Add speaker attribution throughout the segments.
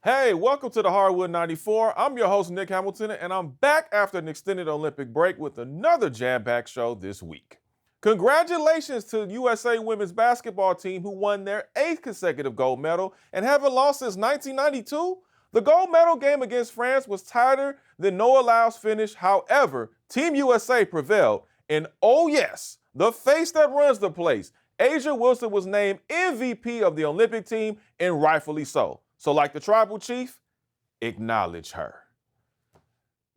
Speaker 1: Hey, welcome to the Hardwood 94. I'm your host, Nick Hamilton, and I'm back after an extended Olympic break with another jam-packed show this week. Congratulations to USA women's basketball team who won their 8th consecutive gold medal and haven't lost since 1992. The gold medal game against France was tighter than Noah Lyles' finish. However, Team USA prevailed, and oh yes, the face that runs the place, A'ja Wilson, was named MVP of the Olympic team, and rightfully so. So like the tribal chief, acknowledge her.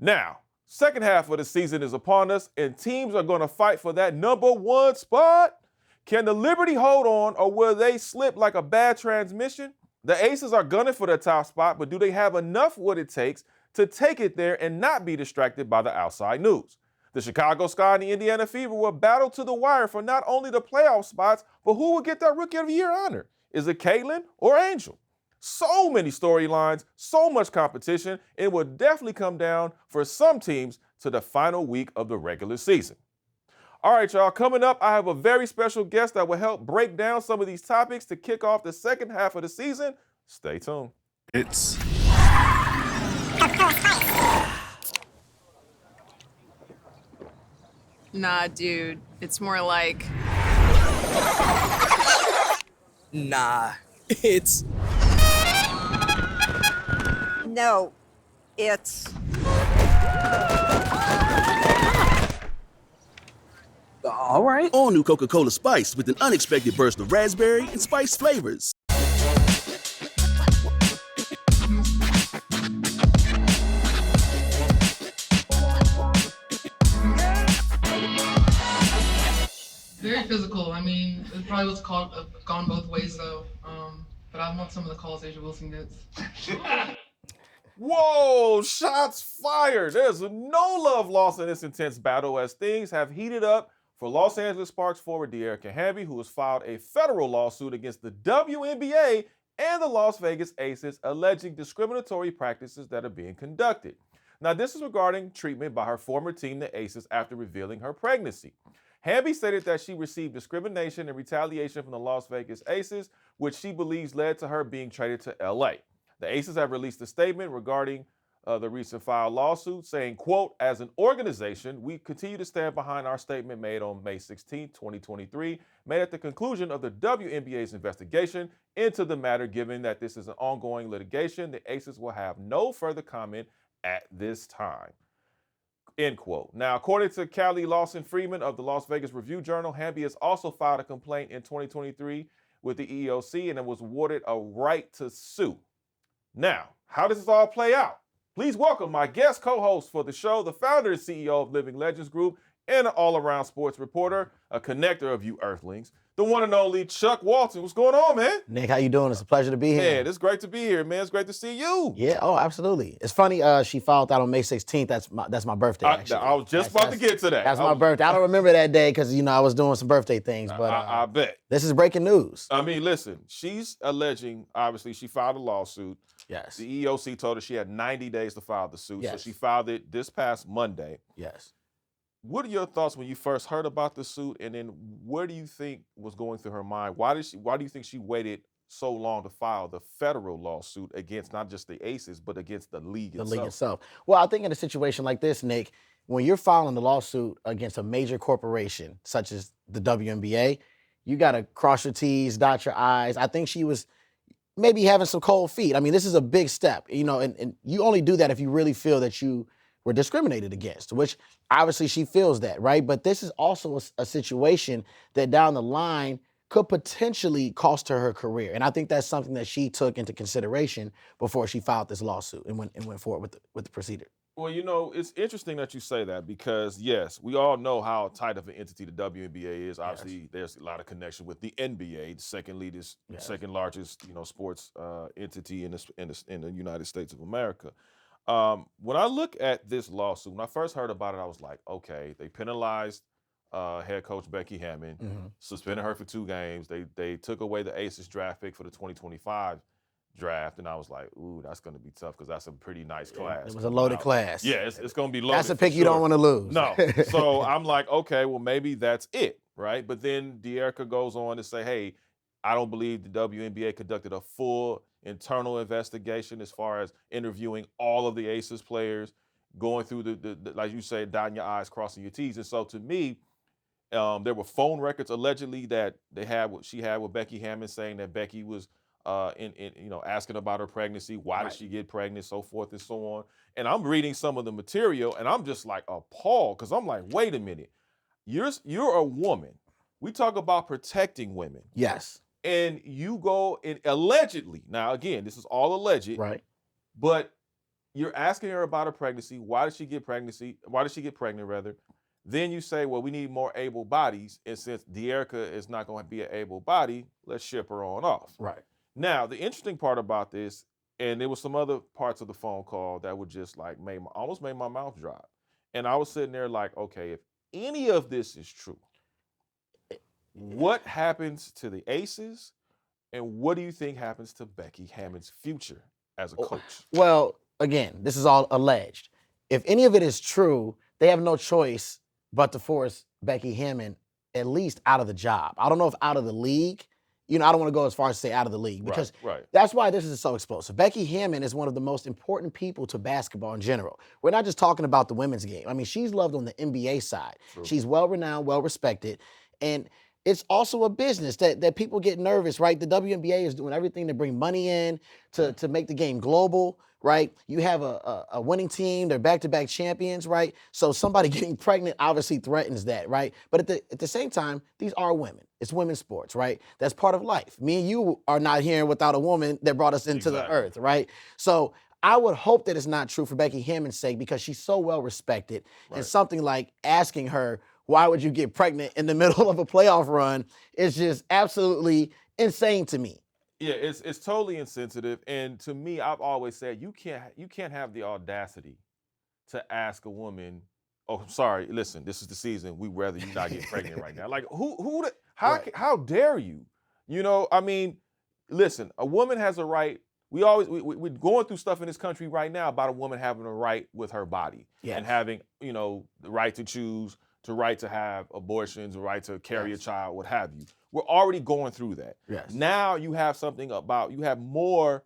Speaker 1: Now, second half of the season is upon us, and teams are going to fight for that number 1 spot. Can the Liberty hold on, or will they slip like a bad transmission? The Aces are gunning for the top spot, but do they have enough what it takes to take it there and not be distracted by the outside news? The Chicago Sky and the Indiana Fever will battle to the wire for not only the playoff spots, but who will get that Rookie of the Year honor? Is it Caitlin or Angel? So many storylines, so much competition, it will definitely come down for some teams to the final week of the regular season. All right, y'all, coming up, I have a very special guest that will help break down some of these topics to kick off the second half of the season. Stay tuned.
Speaker 2: It's
Speaker 3: Nah, dude. It's more like...
Speaker 4: Nah, it's...
Speaker 5: No, it's...
Speaker 4: All right.
Speaker 6: All new Coca-Cola Spiced with an unexpected burst of raspberry and spice flavors.
Speaker 7: Very physical. I mean, it probably was gone both ways though. But I want some of the calls A'ja Wilson gets.
Speaker 1: Whoa, shots fired. There's no love lost in this intense battle as things have heated up for Los Angeles Sparks forward Dearica Hamby, who has filed a federal lawsuit against the WNBA and the Las Vegas Aces, alleging discriminatory practices that are being conducted. Now, this is regarding treatment by her former team, the Aces, after revealing her pregnancy. Hamby stated that she received discrimination and retaliation from the Las Vegas Aces, which she believes led to her being traded to LA. The Aces have released a statement regarding the recent filed lawsuit, saying, quote, as an organization, we continue to stand behind our statement made on May 16, 2023, made at the conclusion of the WNBA's investigation into the matter. Given that this is an ongoing litigation, the Aces will have no further comment at this time. End quote. Now, according to Callie Lawson-Freeman of the Las Vegas Review-Journal, Hamby has also filed a complaint in 2023 with the EEOC and it was awarded a right to sue. Now, how does this all play out? Please welcome my guest co-host for the show, the founder and CEO of Living Legends Group and an all-around sports reporter, a connector of you earthlings, the one and only Chuck Walton. What's going on, man?
Speaker 8: Nick, how you doing? It's a pleasure to be here.
Speaker 1: Man, it's great to be here, man. It's great to see you.
Speaker 8: Yeah, oh, absolutely. It's funny, she filed out on May 16th. That's my birthday, actually.
Speaker 1: I was just about to get to that.
Speaker 8: That's my birthday. I don't remember that day because, I was doing some birthday things, but
Speaker 1: I bet.
Speaker 8: This is breaking news.
Speaker 1: I mean, listen, she's alleging, obviously, she filed a lawsuit.
Speaker 8: Yes.
Speaker 1: The EEOC told her she had 90 days to file the suit,
Speaker 8: Yes.
Speaker 1: so she filed it this past Monday.
Speaker 8: Yes.
Speaker 1: What are your thoughts when you first heard about the suit, and then what do you think was going through her mind? Why do you think she waited so long to file the federal lawsuit against not just the Aces, but against the league itself?
Speaker 8: The league itself. Well, I think in a situation like this, Nick, when you're filing a lawsuit against a major corporation, such as the WNBA, you got to cross your T's, dot your I's. I think she was maybe having some cold feet. I mean, this is a big step, and you only do that if you really feel that you were discriminated against, which obviously she feels that, right? But this is also a situation that down the line could potentially cost her career. And I think that's something that she took into consideration before she filed this lawsuit and went forward with the procedure.
Speaker 1: Well, it's interesting that you say that because, yes, we all know how tight of an entity the WNBA is. Obviously, There's a lot of connection with the NBA, the second largest, sports entity in the United States of America. When I look at this lawsuit, when I first heard about it, I was like, okay, they penalized head coach Becky Hammond, suspended her for 2 games. They took away the Aces draft pick for the 2025 draft, and I was like, ooh, that's going to be tough because that's a pretty nice class.
Speaker 8: It was a loaded class.
Speaker 1: Yeah, it's going to be loaded.
Speaker 8: That's a pick you don't want to lose.
Speaker 1: No. So I'm like, okay, well, maybe that's it, right? But then Dearica goes on to say, hey, I don't believe the WNBA conducted a full internal investigation as far as interviewing all of the Aces players, going through the like you say, dotting your I's, crossing your T's. And so to me, there were phone records allegedly that she had with Becky Hammon, saying that Becky was asking about her pregnancy, why did she get pregnant, so forth and so on. And I'm reading some of the material and I'm just like appalled, because I'm like, wait a minute, you're a woman. We talk about protecting women.
Speaker 8: Yes.
Speaker 1: And you go and allegedly, now again, this is all alleged,
Speaker 8: Right.
Speaker 1: but you're asking her about her pregnancy. Why did she get pregnant rather? Then you say, well, we need more able bodies. And since Dearica is not going to be an able body, let's ship her on off.
Speaker 8: Right.
Speaker 1: Now, the interesting part about this, and there was some other parts of the phone call that would just like almost made my mouth drop. And I was sitting there like, okay, if any of this is true, what happens to the Aces, and what do you think happens to Becky Hammon's future as a coach?
Speaker 8: Well, again, this is all alleged. If any of it is true, they have no choice but to force Becky Hammon at least out of the job. I don't know if out of the league. I don't want to go as far as to say out of the league, because that's why this is so explosive. Becky Hammon is one of the most important people to basketball in general. We're not just talking about the women's game. I mean, she's loved on the NBA side. True. She's well-renowned, well-respected, and it's also a business that people get nervous, right? The WNBA is doing everything to bring money in, to make the game global, right? You have a winning team, they're back-to-back champions, right? So somebody getting pregnant obviously threatens that, right? But at the same time, these are women. It's women's sports, right? That's part of life. Me and you are not here without a woman that brought us into the earth, right? So I would hope that it's not true for Becky Hammon's sake, because she's so well-respected. And something like asking her, why would you get pregnant in the middle of a playoff run, is just absolutely insane to me.
Speaker 1: Yeah, it's totally insensitive. And to me, I've always said you can't have the audacity to ask a woman, oh, sorry, listen, this is the season. We'd rather you not get pregnant right now. Like, how dare you? I mean, listen, a woman has a right. We're going through stuff in this country right now about a woman having a right with her body and having, the right to choose, the right to have abortions, the right to carry a child, what have you. We're already going through that.
Speaker 8: Yes.
Speaker 1: Now you have more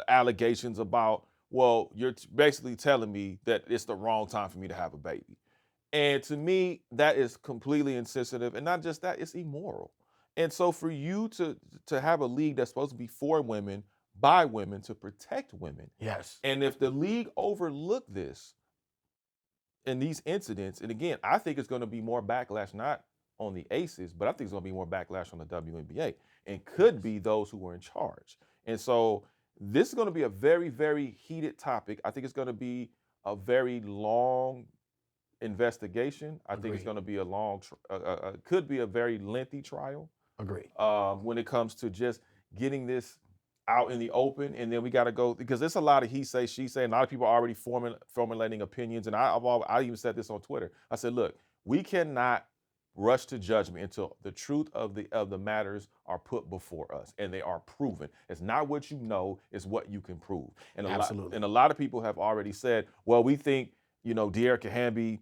Speaker 1: allegations about, well, you're basically telling me that it's the wrong time for me to have a baby. And to me, that is completely insensitive. And not just that, it's immoral. And so for you to have a league that's supposed to be for women, by women, to protect women.
Speaker 8: Yes.
Speaker 1: And if the league overlooked this in these incidents, and again, I think it's going to be more backlash, not on the Aces, but I think it's going to be more backlash on the WNBA, and could be those who were in charge. And so this is going to be a very, very heated topic. I think it's going to be a very long investigation. I think it's going to be could be a very lengthy trial.
Speaker 8: Agreed.
Speaker 1: When it comes to just getting this out in the open, and then we got to go, because there's a lot of he say, she say, and a lot of people are already formulating opinions. And I even said this on Twitter. I said, look, we cannot rush to judgment until the truth of the matters are put before us and they are proven. It's not what you know, it's what you can prove. And a lot of people have already said, well, we think, Dearica Hamby,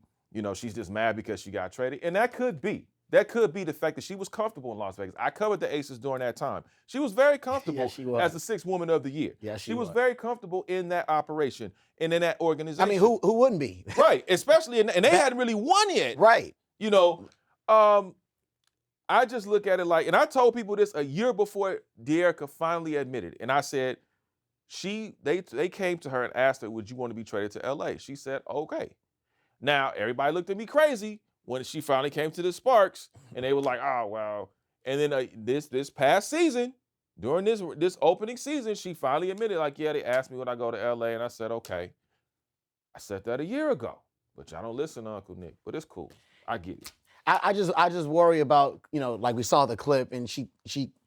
Speaker 1: she's just mad because she got traded. And that could be. That could be the fact that she was comfortable in Las Vegas. I covered the Aces during that time. She was very comfortable as the sixth woman of the year.
Speaker 8: Yeah,
Speaker 1: she was very comfortable in that operation and in that organization.
Speaker 8: I mean, who wouldn't be?
Speaker 1: Right, especially, and they hadn't really won yet.
Speaker 8: Right.
Speaker 1: I just look at it like, and I told people this a year before Dearica finally admitted, and I said, they came to her and asked her, would you want to be traded to LA? She said, okay. Now, everybody looked at me crazy when she finally came to the Sparks, and they were like, oh, wow. And then this past season, during this opening season, she finally admitted, like, yeah, they asked me would I go to LA, and I said, okay. I said that a year ago, but y'all don't listen to Uncle Nick, but it's cool. I get it.
Speaker 8: I just worry about, like we saw the clip, and she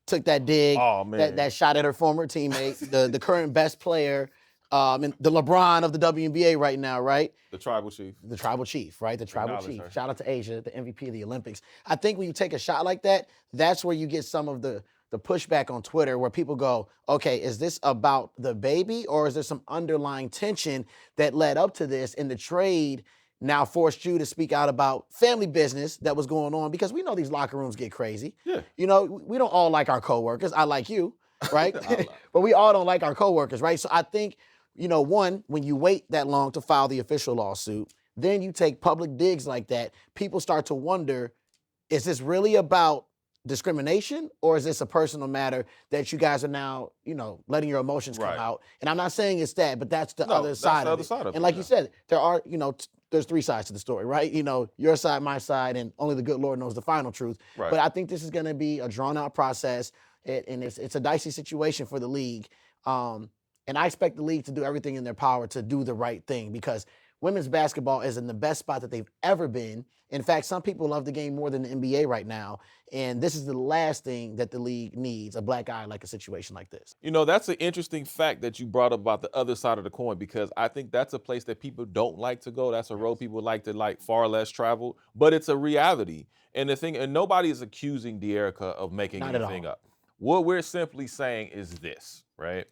Speaker 8: took that dig, that shot at her former teammate, the current best player, and the LeBron of the WNBA right now, right?
Speaker 1: The tribal chief.
Speaker 8: The tribal chief, right? The tribal
Speaker 1: Acknowledge
Speaker 8: chief.
Speaker 1: her.
Speaker 8: Shout out to Asia, the MVP of the Olympics. I think when you take a shot like that, that's where you get some of the pushback on Twitter, where people go, okay, is this about the baby, or is there some underlying tension that led up to this, and the trade now forced you to speak out about family business that was going on? Because we know these locker rooms get crazy.
Speaker 1: Yeah.
Speaker 8: We don't all like our coworkers. I like you. right? But we all don't like our coworkers, right? So I think, one, when you wait that long to file the official lawsuit, then you take public digs like that, people start to wonder, is this really about discrimination, or is this a personal matter that you guys are now, letting your emotions come out? And I'm not saying it's that, but that's the other side of it. And like you said, there are, there's three sides to the story, right? Your side, my side, and only the good Lord knows the final truth.
Speaker 1: Right.
Speaker 8: But I think this is going to be a drawn-out process, and it's a dicey situation for the league. And I expect the league to do everything in their power to do the right thing, because women's basketball is in the best spot that they've ever been. In fact, some people love the game more than the NBA right now, and this is the last thing that the league needs, a black eye like a situation like this.
Speaker 1: That's an interesting fact that you brought up about the other side of the coin, because I think that's a place that people don't like to go. That's a road people like to far less travel, but it's a reality. And nobody is accusing Dearica of making anything up. What we're simply saying is this, right?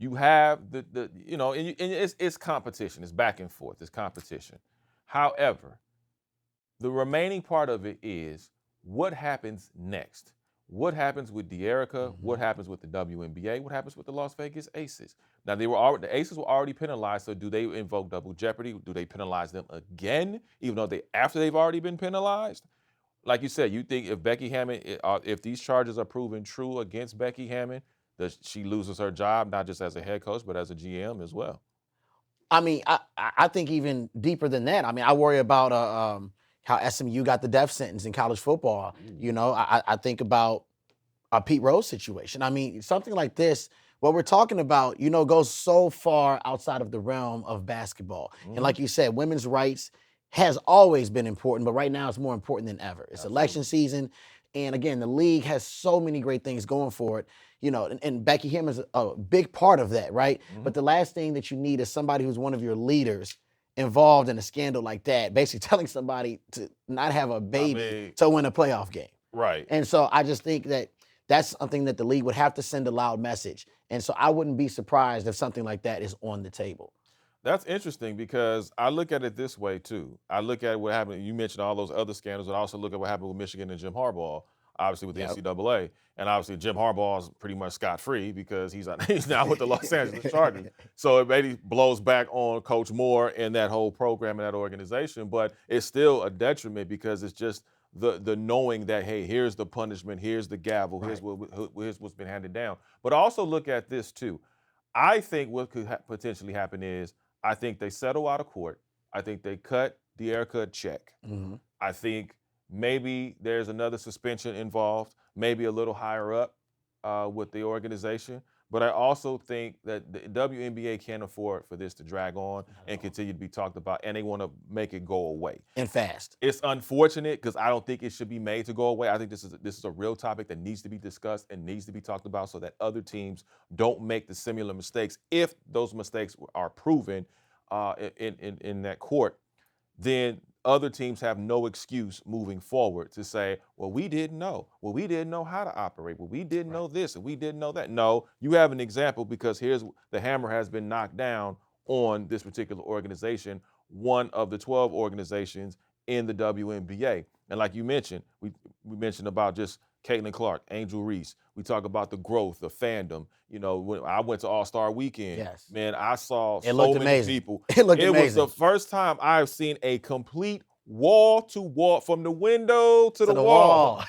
Speaker 1: You have and it's competition. It's back and forth. It's competition. However, the remaining part of it is what happens next. What happens with Dearica? What happens with the WNBA? What happens with the Las Vegas Aces? Now, the Aces were already penalized, so do they invoke double jeopardy? Do they penalize them again, even though after they've already been penalized? Like you said, you think if Becky Hammon, if these charges are proven true against Becky Hammon, she loses her job, not just as a head coach, but as a GM as well?
Speaker 8: I mean, I think even deeper than that. I mean, I worry about how SMU got the death sentence in college football. I think about a Pete Rose situation. I mean, something like this, what we're talking about, goes so far outside of the realm of basketball. And like you said, women's rights has always been important, but right now it's more important than ever. It's election season. And again, the league has so many great things going for it, and Becky Hammon is a big part of that, right? But the last thing that you need is somebody who's one of your leaders involved in a scandal like that, basically telling somebody to not have a baby to win a playoff game.
Speaker 1: Right.
Speaker 8: And so I just think that that's something that the league would have to send a loud message. And so I wouldn't be surprised if something like that is on the table.
Speaker 1: That's interesting, because I look at it this way too. I look at what happened. You mentioned all those other scandals, but I also look at what happened with Michigan and Jim Harbaugh, obviously with the NCAA. And obviously Jim Harbaugh is pretty much scot-free because he's now with the Los Angeles Chargers. So it maybe blows back on Coach Moore and that whole program and that organization, but it's still a detriment because it's just the knowing that, hey, here's the punishment, here's the gavel, here's what's been handed down. But also look at this too. I think what could potentially happen is, I think they settle out of court. I think they cut Dearica a check. I think maybe there's another suspension involved, maybe a little higher up with the organization. But I also think that the WNBA can't afford for this to drag on and continue to be talked about, and they want to make it go away.
Speaker 8: And fast.
Speaker 1: It's unfortunate because I don't think it should be made to go away. I think this is a real topic that needs to be discussed and needs to be talked about so that other teams don't make the similar mistakes. If those mistakes are proven in that court, then other teams have no excuse moving forward to say, well, we didn't know. Well, we didn't know how to operate. Well, we didn't know this and we didn't know that. No, you have an example because here's the hammer has been knocked down on this particular organization, one of the 12 organizations in the WNBA. And like you mentioned, we mentioned about just Caitlin Clark, Angel Reese. We talk about the growth, the fandom. When I went to All-Star Weekend, man, I saw so many people.
Speaker 8: It looked amazing.
Speaker 1: It was the first time I've seen a complete wall-to-wall, from the window to the wall,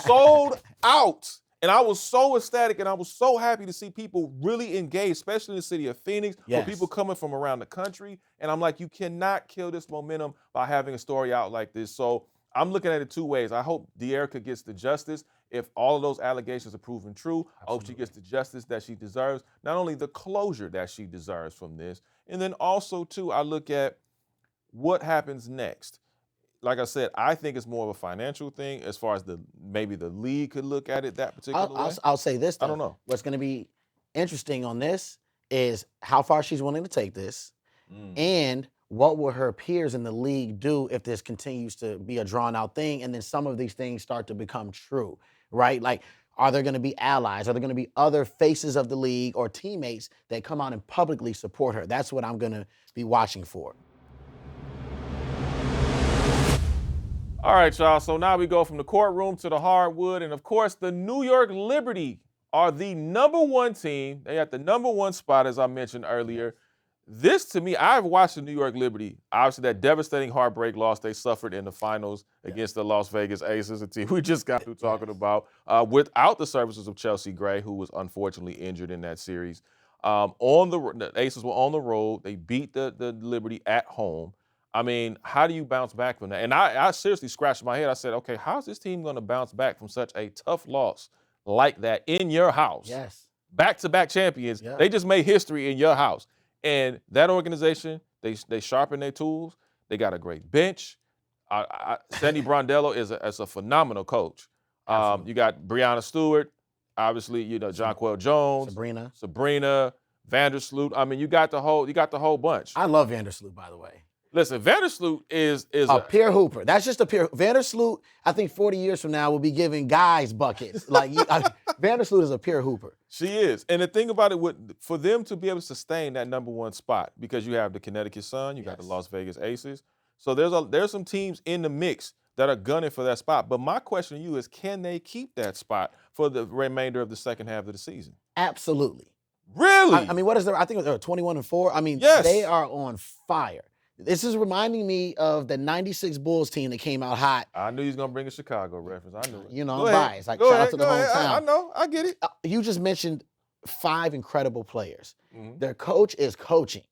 Speaker 1: sold out. And I was so ecstatic and I was so happy to see people really engage, especially in the city of Phoenix, for people coming from around the country. And I'm like, you cannot kill this momentum by having a story out like this. So I'm looking at it two ways. I hope Dearica gets the justice. If all of those allegations are proven true, I hope she gets the justice that she deserves, not only the closure that she deserves from this, and then also, too, I look at what happens next. Like I said, I think it's more of a financial thing as far as maybe the league could look at it that particular way.
Speaker 8: I'll say this, though.
Speaker 1: I don't know.
Speaker 8: What's going to be interesting on this is how far she's willing to take this, and what will her peers in the league do if this continues to be a drawn-out thing, and then some of these things start to become true, right? Like, are there going to be allies? Are there going to be other faces of the league or teammates that come out and publicly support her? That's what I'm going to be watching for.
Speaker 1: All right, y'all. So now we go from the courtroom to the hardwood. And, of course, the New York Liberty are the number one team. They at the number one spot, as I mentioned earlier. This, to me, I've watched the New York Liberty. Obviously, that devastating heartbreak loss they suffered in the finals against the Las Vegas Aces, a team we just got through talking about, without the services of Chelsea Gray, who was unfortunately injured in that series. The Aces were on the road. They beat the Liberty at home. I mean, how do you bounce back from that? And I seriously scratched my head. I said, okay, how's this team going to bounce back from such a tough loss like that in your house?
Speaker 8: Yes.
Speaker 1: Back-to-back champions.
Speaker 8: Yeah.
Speaker 1: They just made history in your house. And that organization, they sharpen their tools. They got a great bench. Sandy Brondello is a phenomenal coach. You got Breanna Stewart, obviously, Jonquel Jones, Sabrina, Vandersloot. I mean, you got the whole bunch.
Speaker 8: I love Vandersloot, by the way.
Speaker 1: Listen, Vandersloot is
Speaker 8: a pure hooper. That's just a pure. Vandersloot, I think 40 years from now will be giving guys buckets. Vandersloot is a pure hooper.
Speaker 1: She is. And the thing about it, for them to be able to sustain that number one spot, because you have the Connecticut Sun, you got the Las Vegas Aces. So there's some teams in the mix that are gunning for that spot. But my question to you is, can they keep that spot for the remainder of the second half of the season?
Speaker 8: Absolutely.
Speaker 1: Really?
Speaker 8: I mean, what is there? I think they're 21-4. I mean, they are on fire. This is reminding me of the 96 Bulls team that came out hot.
Speaker 1: I knew he was going to bring a Chicago reference. I knew it.
Speaker 8: You know, I'm biased. Shout out to the hometown.
Speaker 1: I know. I get it.
Speaker 8: You just mentioned 5 incredible players.
Speaker 1: Mm-hmm.
Speaker 8: Their coach is coaching,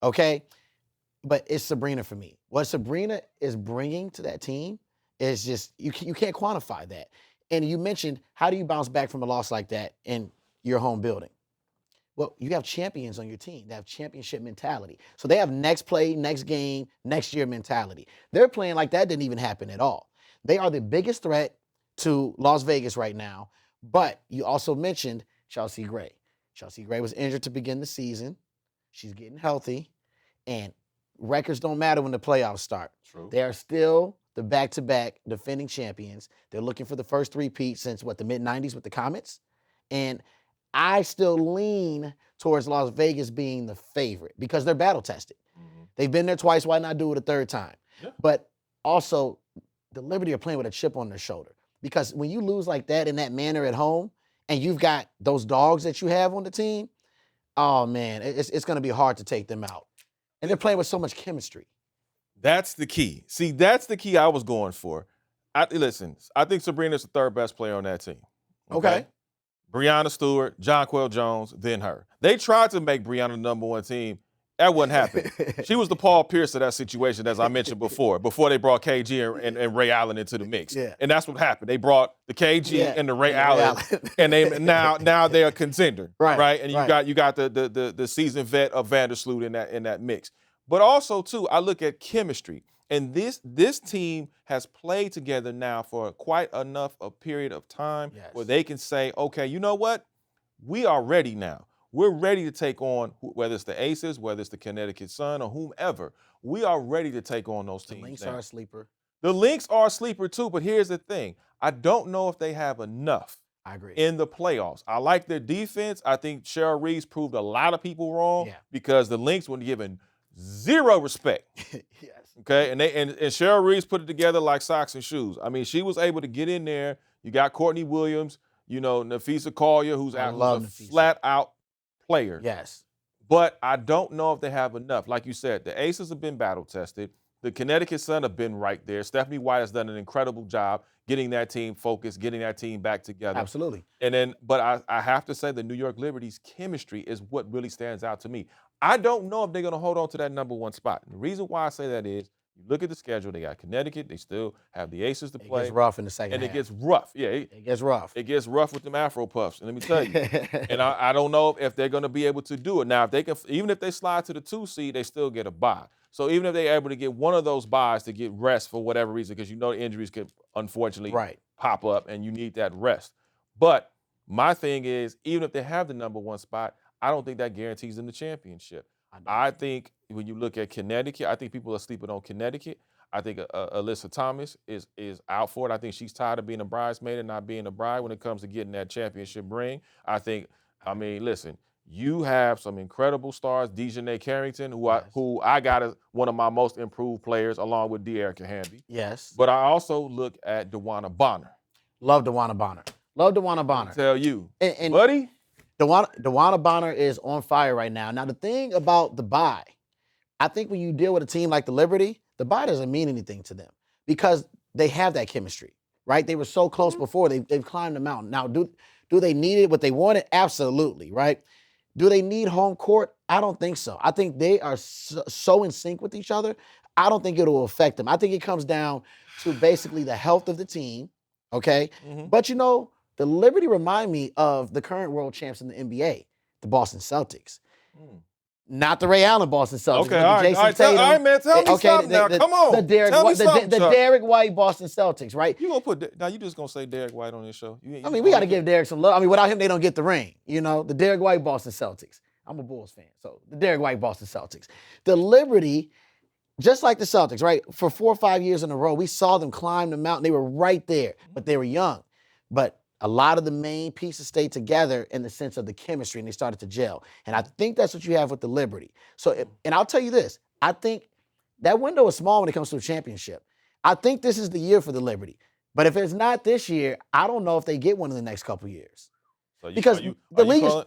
Speaker 8: okay? But it's Sabrina for me. What Sabrina is bringing to that team is just, you can't quantify that. And you mentioned, how do you bounce back from a loss like that in your home building? Well, you have champions on your team. They have championship mentality. So they have next play, next game, next year mentality. They're playing like that didn't even happen at all. They are the biggest threat to Las Vegas right now. But you also mentioned Chelsea Gray. Chelsea Gray was injured to begin the season. She's getting healthy. And records don't matter when the playoffs start.
Speaker 1: True.
Speaker 8: They are still the back-to-back defending champions. They're looking for the first three-peat since, the mid-'90s with the Comets. And I still lean towards Las Vegas being the favorite because they're battle-tested. Mm-hmm. They've been there twice. Why not do it a third time? Yeah. But also, the Liberty are playing with a chip on their shoulder because when you lose like that in that manner at home and you've got those dogs that you have on the team, oh, man, it's going to be hard to take them out. And they're playing with so much chemistry.
Speaker 1: That's the key. See, that's the key I was going for. Listen, I think Sabrina's the third best player on that team.
Speaker 8: Okay.
Speaker 1: Breanna Stewart, Jonquel Jones, then her. They tried to make Breanna the number one team. That wouldn't happen. She was the Paul Pierce of that situation, as I mentioned before they brought KG and Ray Allen into the mix.
Speaker 8: Yeah.
Speaker 1: And that's what happened. They brought the KG and the Ray Allen, and they now they're a contender. Right. And you got the seasoned vet of Vandersloot in that mix. But also, too, I look at chemistry. And this team has played together now for quite enough a period of time where they can say, okay, you know what? We are ready now. We're ready to take on, whether it's the Aces, whether it's the Connecticut Sun, or whomever. We are ready to take on those teams.
Speaker 8: The Lynx are a sleeper.
Speaker 1: The Lynx are a sleeper, too. But here's the thing. I don't know if they have enough.
Speaker 8: I agree.
Speaker 1: In the playoffs. I like their defense. I think Cheryl Reeves proved a lot of people wrong because the Lynx were given zero respect.
Speaker 8: Yes.
Speaker 1: Okay, and Cheryl Reeves put it together like socks and shoes. I mean, she was able to get in there. You got Courtney Williams, Nafisa Collier, who's a flat-out player.
Speaker 8: Yes.
Speaker 1: But I don't know if they have enough. Like you said, the Aces have been battle-tested. The Connecticut Sun have been right there. Stephanie White has done an incredible job getting that team focused, getting that team back together.
Speaker 8: Absolutely.
Speaker 1: But I have to say the New York Liberty's chemistry is what really stands out to me. I don't know if they're going to hold on to that number one spot. And the reason why I say that is, you look at the schedule, they got Connecticut, they still have the Aces to play.
Speaker 8: It gets rough in the second half.
Speaker 1: And it gets rough. Yeah.
Speaker 8: It gets rough.
Speaker 1: It gets rough with them Afro Puffs. And let me tell you, and I don't know if they're going to be able to do it. Now, even if they slide to the 2 seed, they still get a bye. So even if they're able to get one of those byes to get rest for whatever reason, because injuries could unfortunately pop up and you need that rest. But my thing is, even if they have the number one spot, I don't think that guarantees them the championship. I think when you look at Connecticut, I think people are sleeping on Connecticut. I think Alyssa Thomas is out for it. I think she's tired of being a bridesmaid and not being a bride when it comes to getting that championship ring. Listen, you have some incredible stars, Dejanay Carrington, who I got as one of my most improved players, along with Dearica Hamby.
Speaker 8: Yes.
Speaker 1: But I also look at DeWanna Bonner.
Speaker 8: Love DeWanna Bonner. Love DeWanna Bonner.
Speaker 1: Tell you,
Speaker 8: And
Speaker 1: buddy.
Speaker 8: DeWanna Bonner is on fire right now. Now, the thing about the bye, I think when you deal with a team like the Liberty, the bye doesn't mean anything to them because they have that chemistry, right? They were so close before. They've climbed the mountain. Now, do they need it, what they wanted? Absolutely, right? Do they need home court? I don't think so. I think they are so in sync with each other. I don't think it'll affect them. I think it comes down to basically the health of the team, okay?
Speaker 1: Mm-hmm.
Speaker 8: But, the Liberty remind me of the current world champs in the NBA, the Boston Celtics. Not the Ray Allen Boston Celtics,
Speaker 1: Okay,
Speaker 8: but
Speaker 1: all
Speaker 8: the
Speaker 1: right,
Speaker 8: Jason Tatum.
Speaker 1: all right, man. Tell me something now. Come on.
Speaker 8: The Derek
Speaker 1: Tell me
Speaker 8: White,
Speaker 1: something,
Speaker 8: the
Speaker 1: Chuck.
Speaker 8: Derek White Boston Celtics, right?
Speaker 1: You gonna put now? You just gonna say Derek White on this show?
Speaker 8: I mean, we got to give Derek some love. I mean, without him, they don't get the ring. The Derek White Boston Celtics. I'm a Bulls fan, so the Derek White Boston Celtics. The Liberty, just like the Celtics, right? For 4 or 5 years in a row, we saw them climb the mountain. They were right there, but they were young. But a lot of the main pieces stayed together in the sense of the chemistry, and they started to gel. And I think that's what you have with the Liberty. So, and I'll tell you this, I think that window is small when it comes to a championship. I think this is the year for the Liberty. But if it's not this year, I don't know if they get one in the next couple years. Because the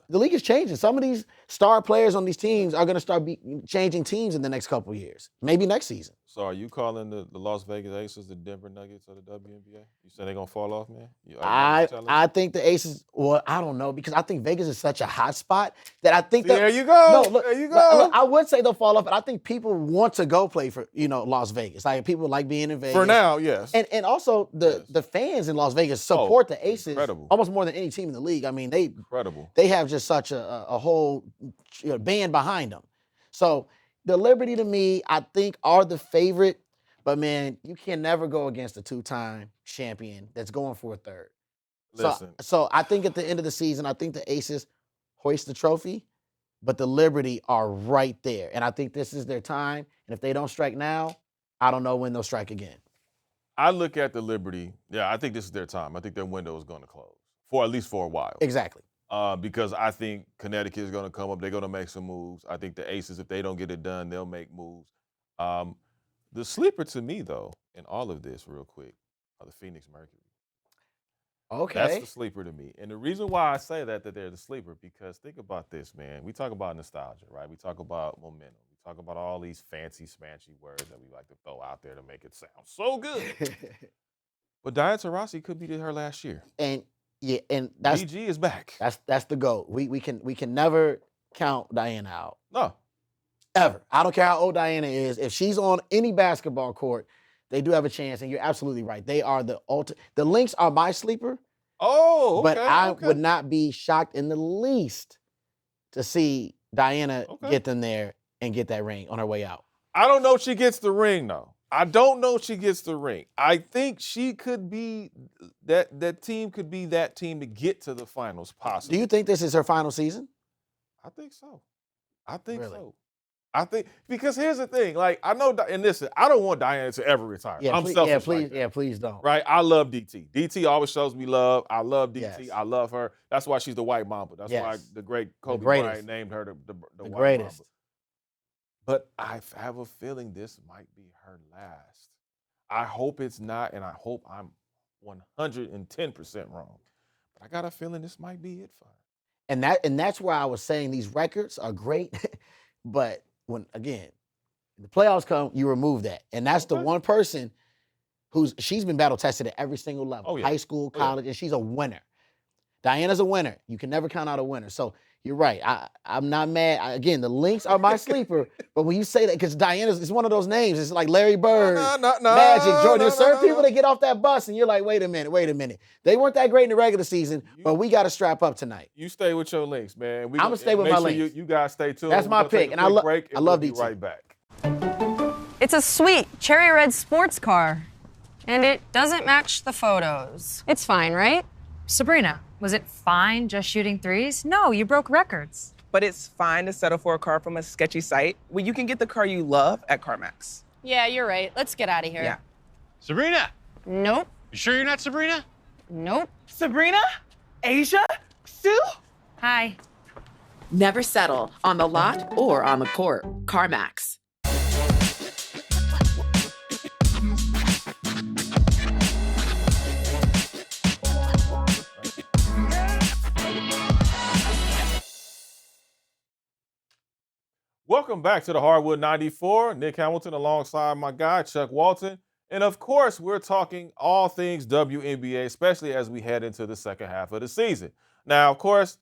Speaker 8: league is changing. Some of these star players on these teams are going to start changing teams in the next couple of years, maybe next season.
Speaker 1: So are you calling the Las Vegas Aces the Denver Nuggets of the WNBA? You say they're going to fall off, man?
Speaker 8: I think the Aces, well, I don't know, because I think Vegas is such a hot spot that I think
Speaker 1: there you go.
Speaker 8: No, look,
Speaker 1: there you go.
Speaker 8: Look, I would say they'll fall off, but I think people want to go play for, Las Vegas. Like, people like being in Vegas.
Speaker 1: For now, yes.
Speaker 8: And also the fans in Las Vegas support the Aces almost more than any team in the league. I mean, they have just such a whole band behind them. So the Liberty, to me, I think are the favorite. But, man, you can never go against a 2-time champion that's going for a third.
Speaker 1: Listen.
Speaker 8: So I think at the end of the season, I think the Aces hoist the trophy, but the Liberty are right there. And I think this is their time. And if they don't strike now, I don't know when they'll strike again.
Speaker 1: I look at the Liberty. Yeah, I think this is their time. I think their window is going to close at least for a while.
Speaker 8: Exactly.
Speaker 1: Because I think Connecticut is going to come up. They're going to make some moves. I think the Aces, if they don't get it done, they'll make moves. The sleeper to me, though, in all of this, real quick, are the Phoenix Mercury.
Speaker 8: Okay.
Speaker 1: That's the sleeper to me. And the reason why I say that they're the sleeper, because think about this, man. We talk about nostalgia, right? We talk about momentum. We talk about all these fancy, smanchy words that we like to throw out there to make it sound so good. But Diana Taurasi could be her last year.
Speaker 8: And that's
Speaker 1: DG is back.
Speaker 8: That's the GOAT. We can never count Diana out.
Speaker 1: No.
Speaker 8: Ever. I don't care how old Diana is. If she's on any basketball court, they do have a chance, and you're absolutely right. They are the ultimate. The Lynx are my sleeper.
Speaker 1: Oh, okay.
Speaker 8: But I would not be shocked in the least to see Diana get them there and get that ring on her way out.
Speaker 1: I don't know if she gets the ring, though. I don't know if she gets the ring. I think she could be that team could be that team to get to the finals, possibly.
Speaker 8: Do you think this is her final season?
Speaker 1: I think so. So. I think because here's the thing, like I know, and listen, I don't want Diana to ever retire. I'm selfish.
Speaker 8: Please don't.
Speaker 1: Right? I love DT. DT always shows me love. I love DT.
Speaker 8: Yes.
Speaker 1: I love her. That's why she's the White Mamba. That's why the great Kobe Bryant named her the White
Speaker 8: greatest.
Speaker 1: Mamba. But I have a feeling this might be her last. I hope it's not, and I hope I'm 110% wrong. But I got a feeling this might be it for her.
Speaker 8: And that's where I was saying these records are great, but when the playoffs come, you remove that. And that's the one person she's been battle tested at every single level. High school, college, and she's a winner. Diana's a winner. You can never count out a winner. So you're right. I'm not mad. Again, the Lynx are my sleeper, but when you say that, because Diana's one of those names, it's like Larry Bird, Magic, Jordan. There's certain people that get off that bus and you're like, wait a minute. They weren't that great in the regular season, but we got to strap up tonight.
Speaker 1: You stay with your Lynx, man.
Speaker 8: I'm going to stay with my Lynx.
Speaker 1: You guys stay tuned.
Speaker 8: That's my pick, and I love DT.
Speaker 1: Right back.
Speaker 2: It's a sweet cherry red sports car, and it doesn't match the photos. It's fine, right?
Speaker 9: Sabrina, was it fine just shooting threes? No, you broke records.
Speaker 10: But it's fine to settle for a car from a sketchy site when you can get the car you love at CarMax.
Speaker 2: Yeah, you're right. Let's get out of here.
Speaker 10: Yeah.
Speaker 11: Sabrina!
Speaker 2: Nope.
Speaker 11: You sure you're not Sabrina?
Speaker 2: Nope.
Speaker 10: Sabrina? Asia? Sue?
Speaker 9: Hi.
Speaker 12: Never settle on the lot or on the court. CarMax.
Speaker 1: Welcome back to the Hardwood 94. Nick Hamilton alongside my guy, Chuck Walton. And of course, we're talking all things WNBA, especially as we head into the second half of the season. Now, of course,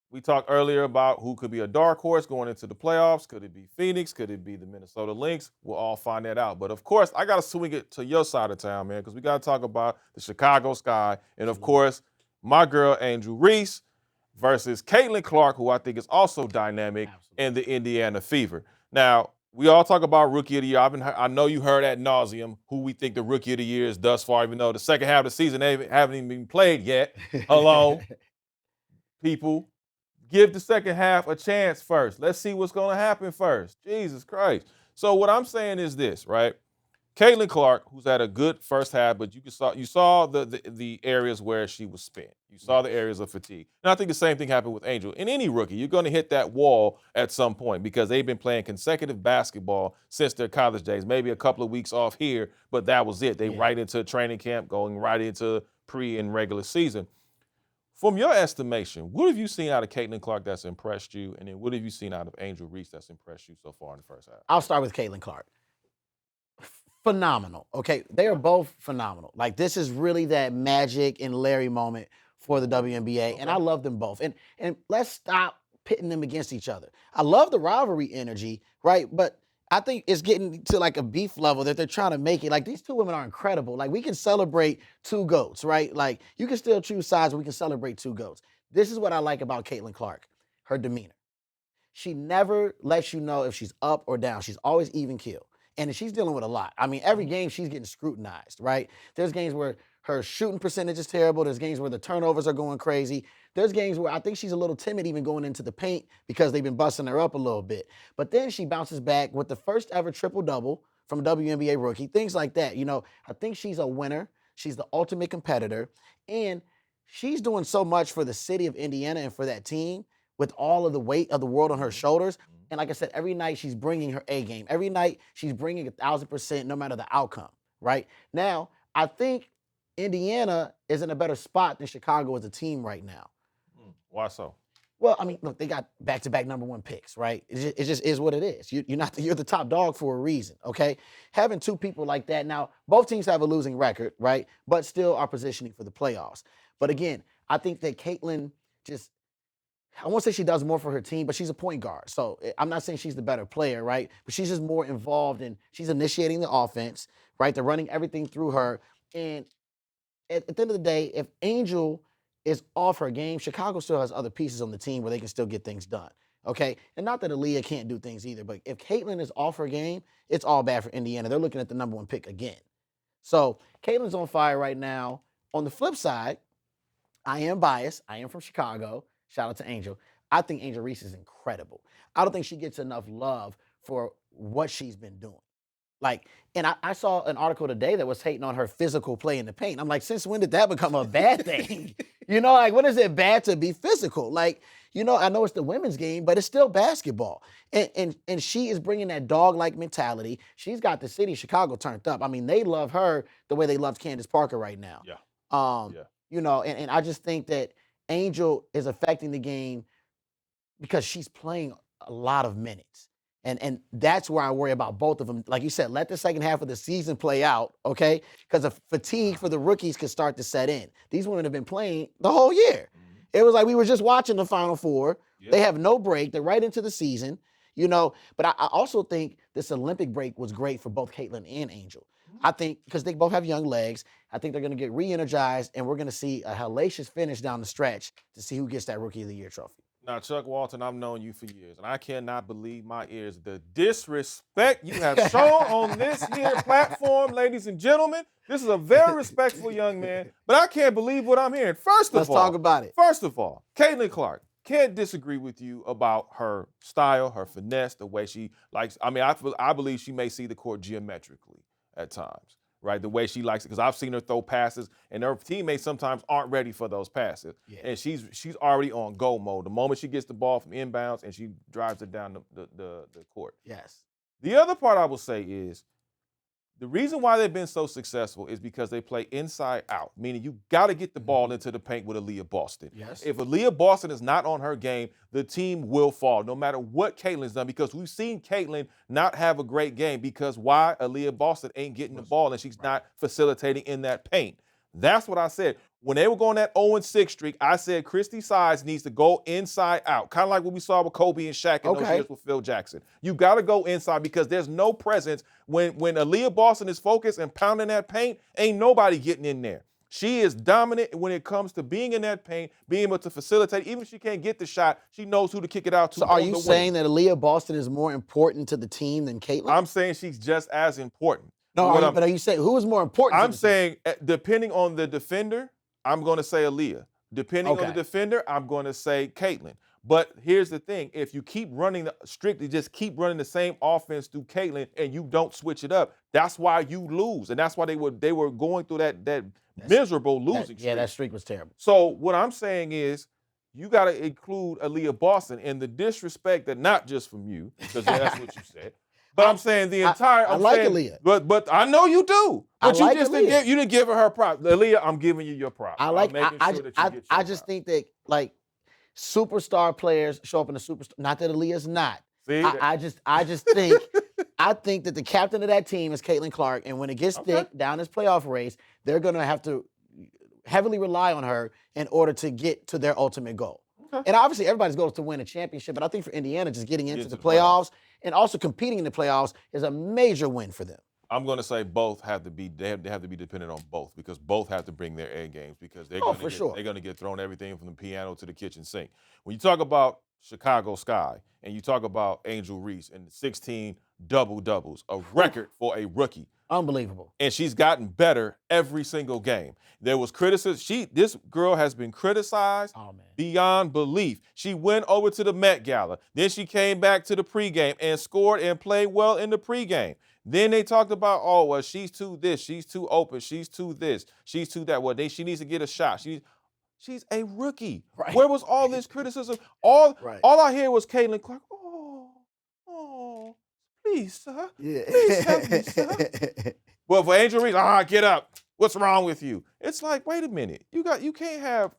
Speaker 1: we talked earlier about who could be a dark horse going into the playoffs. Could it be Phoenix? Could it be the Minnesota Lynx? We'll all find that out. But of course, I got to swing it to your side of town, man, because we got to talk about the Chicago Sky. And of course, my girl, Angel Reese, versus Caitlin Clark, who I think is also dynamic, in the Indiana Fever. Now, we all talk about Rookie of the Year. I know you heard ad nauseum who we think the Rookie of the Year is thus far, even though the second half of the season they haven't even been played yet. Hello, people. Give the second half a chance first. Let's see what's going to happen first. Jesus Christ. So what I'm saying is this, right? Caitlin Clark, who's had a good first half, but you saw the areas where she was spent. You saw the areas of fatigue. And I think the same thing happened with Angel. In any rookie, you're going to hit that wall at some point because they've been playing consecutive basketball since their college days. Maybe a couple of weeks off here, but that was it. They right into training camp, going right into pre and regular season. From your estimation, what have you seen out of Caitlin Clark that's impressed you? And then what have you seen out of Angel Reese that's impressed you so far in the first half?
Speaker 8: I'll start with Caitlin Clark. Phenomenal. Okay, they are both phenomenal. Like, this is really that Magic and Larry moment for the WNBA, and I love them both. And let's stop pitting them against each other. I love the rivalry energy, right? But I think it's getting to like a beef level that they're trying to make it. Like, these two women are incredible. Like, we can celebrate two GOATs, right? Like, you can still choose sides, but we can celebrate two GOATs. This is what I like about Caitlin Clark, her demeanor. She never lets you know if she's up or down. She's always even keel. And she's dealing with a lot. I mean, every game she's getting scrutinized, right? There's games where her shooting percentage is terrible. There's games where the turnovers are going crazy. There's games where I think she's a little timid even going into the paint because they've been busting her up a little bit. But then she bounces back with the first ever triple-double from a WNBA rookie, things like that. You know, I think she's a winner. She's the ultimate competitor. And she's doing so much for the city of Indiana and for that team with all of the weight of the world on her shoulders. And like I said, every night she's bringing her A game. Every night she's bringing 1,000% no matter the outcome, right? Now, I think Indiana is in a better spot than Chicago as a team right now.
Speaker 1: Why so?
Speaker 8: Well, I mean, look, they got back-to-back #1 picks, right? It just is what it is. You're the top dog for a reason, okay? Having two people like that, now, both teams have a losing record, right? But still are positioning for the playoffs. But again, I think that Caitlin just, I won't say she does more for her team, but she's a point guard. So I'm not saying she's the better player, right? But she's just more involved in, she's initiating the offense, right? They're running everything through her. And at the end of the day, if Angel is off her game, Chicago still has other pieces on the team where they can still get things done, okay? And not that Aaliyah can't do things either, but if Caitlin is off her game, it's all bad for Indiana. They're looking at the #1 pick again. So Caitlin's on fire right now. On the flip side, I am biased. I am from Chicago. Shout out to Angel. I think Angel Reese is incredible. I don't think she gets enough love for what she's been doing. Like, and I saw an article today that was hating on her physical play in the paint. I'm like, since when did that become a bad thing? You know, like, when is it bad to be physical? Like, you know, I know it's the women's game, but it's still basketball. And she is bringing that dog-like mentality. She's got the city of Chicago turned up. I mean, they love her the way they loved Candace Parker right now.
Speaker 1: Yeah.
Speaker 8: You know, and I just think that Angel is affecting the game because she's playing a lot of minutes. And that's where I worry about both of them. Like you said, let the second half of the season play out, okay? Because the fatigue for the rookies could start to set in. These women have been playing the whole year. It was like we were just watching the Final Four. Yep. They have no break. They're right into the season, you know. But I also think this Olympic break was great for both Caitlin and Angel. I think because they both have young legs, I think they're going to get re-energized, and we're going to see a hellacious finish down the stretch to see who gets that Rookie of the Year trophy.
Speaker 1: Now, Chuck Walton, I've known you for years, and I cannot believe my ears. The disrespect you have shown on this here platform, ladies and gentlemen. This is a very respectful young man, but I can't believe what I'm hearing.
Speaker 8: Let's talk about it.
Speaker 1: First of all, Caitlin Clark, can't disagree with you about her style, her finesse, the way she likes. I mean, I believe she may see the court geometrically at times, right? The way she likes it, because I've seen her throw passes, and her teammates sometimes aren't ready for those passes. Yeah. And she's already on go mode. The moment she gets the ball from inbounds and she drives it down the court.
Speaker 8: Yes.
Speaker 1: The other part I will say is The reason why they've been so successful is because they play inside out, meaning you got to get the ball into the paint with Aaliyah Boston.
Speaker 8: Yes.
Speaker 1: If Aaliyah Boston is not on her game, the team will fall, no matter what Caitlin's done, because we've seen Caitlin not have a great game because why? Aaliyah Boston ain't getting the ball and she's not facilitating in that paint. That's what I said. When they were going that 0-6 streak, I said Christy Sides needs to go inside out, kind of like what we saw with Kobe and Shaq in those years with Phil Jackson. You got to go inside because there's no presence. When Aaliyah Boston is focused and pounding that paint, ain't nobody getting in there. She is dominant when it comes to being in that paint, being able to facilitate. Even if she can't get the shot, she knows who to kick it out to.
Speaker 8: So are you saying that Aaliyah Boston is more important to the team than Caitlin?
Speaker 1: I'm saying she's just as important.
Speaker 8: No, but are you saying who is more important?
Speaker 1: I'm saying depending on the defender, I'm going to say Aaliyah. Depending on the defender, I'm going to say Caitlin. But here's the thing. If you keep running, strictly just keep running the same offense through Caitlin and you don't switch it up, that's why you lose. And that's why they were going through that miserable losing streak.
Speaker 8: Yeah, that streak was terrible.
Speaker 1: So what I'm saying is you got to include Aaliyah Boston in the disrespect that not just from you, because that's what you said. But I'm saying the entire.
Speaker 8: I like Aaliyah.
Speaker 1: But I know you do. But
Speaker 8: you
Speaker 1: didn't give her props. Aaliyah, I'm giving you your props.
Speaker 8: I just think that like superstar players show up in the superstar. Not that Aaliyah's not.
Speaker 1: See,
Speaker 8: I just think I think that the captain of that team is Caitlin Clark, and when it gets thick down this playoff race, they're gonna have to heavily rely on her in order to get to their ultimate goal. And obviously, everybody's goal is to win a championship, but I think for Indiana, just getting into the playoffs and also competing in the playoffs is a major win for them.
Speaker 1: I'm going to say both have to be. They have to be dependent on both because both have to bring their A games because they're going to get thrown everything from the piano to the kitchen sink. When you talk about Chicago Sky and you talk about Angel Reese and the 16 double-doubles, a record for a rookie.
Speaker 8: Unbelievable.
Speaker 1: And she's gotten better every single game. There was criticism. This girl has been criticized beyond belief. She went over to the Met Gala. Then she came back to the pregame and scored and played well in the pregame. Then they talked about, oh, well, she's too this, she's too open, she's too this, she's too that. Well, she needs to get a shot. She's a rookie. Right. Where was all this criticism? All I hear was Caitlin Clark, please, sir. Yeah. Please help me, sir. Well, for Angel Reese, get up. What's wrong with you? It's like, wait a minute. You can't have